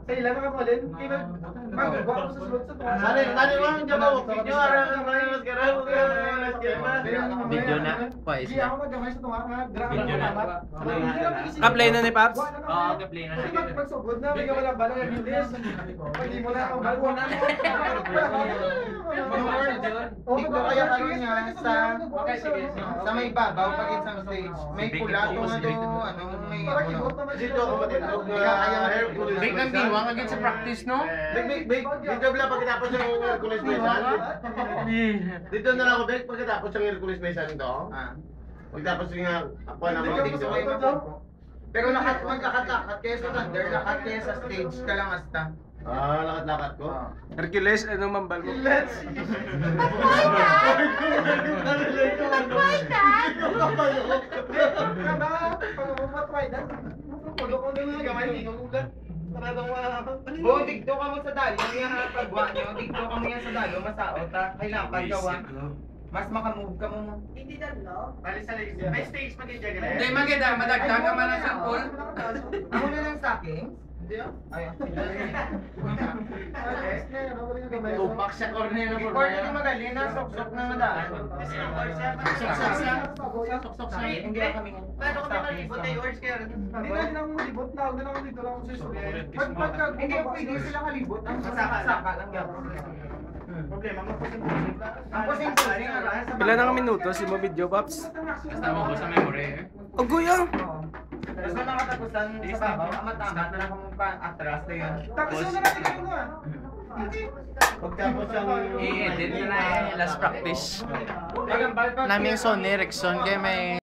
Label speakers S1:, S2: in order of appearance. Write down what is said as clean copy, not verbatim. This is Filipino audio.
S1: Sa ilan mga malin? Magagawa ko sa sulod sa tuwa.
S2: Tani mo ang jabaw. Video ara ang mas karaw.
S3: Video na. Pais
S1: Hindi
S3: na.
S1: ako magamay sa tuwa nga. Grabe
S2: Video na.
S3: Ka-play na ni Paps?
S2: Oo, ka-play na.
S1: Pagsugod na, may gawa lang ba ng release? Pag di mo na akong balwa na mo.
S4: Dito kaya ano niya sa may babaw pag isang stage. May pula to ano may
S2: Dito ako matindog na Hercules.
S3: Big ang diwang agad sa practice, no?
S2: Big. Dito bila pagkatapos ng Hercules Basin. Dito na lang ako, Big, pagkatapos ng Hercules Basin to. Pagkatapos nga ako naman dito.
S4: Pero maglakat-lakat kayo sa thunder, lakat kayo sa stage ka lang hasta.
S2: Lakat-lakat ko.
S3: Hercules, ano mambal mo?
S2: Let's!
S4: Bo, digdo ka mo sa dalo, yung pagwa nyo, digdo ka mo yan sa dalo, masaot ha, kailangan paggawa. Mas makamove ka mo.
S1: Hindi dalo.
S2: Alis sa legs. May stage pa din dyan.
S3: Hindi, maganda. Madagdag ka man ang sampol.
S4: Ako na lang stocking?
S1: Hindi ah.
S4: Ayun.
S2: Tupak sa corner na
S4: Before na magali na, sok-sok na madaan.
S2: Sok-sok siya.
S4: Sok-sok siya. Hindi na kami.
S2: Paano kami malibot ay orange kaya?
S1: Hindi na din ako malibot na. Huwag na lang dito lang ako sa istorya.
S4: Hindi ako pwede sila kalibot. Ang saka lang yan.
S2: Problema mo po
S4: Ang pusing-pusing.
S3: Pila na ka minuto si mo video, Paps?
S2: Kasama ko sa memory.
S3: Oh, kuya!
S4: Tapos na nakatapusan sa babaw, amat-amat na lang kung atras na yun.
S1: Tapos na natin kayo nga.
S2: Pagtapos ang
S3: I-edit na last practice.
S4: Pagambal pag
S3: Naming Sony Ericsson kaya may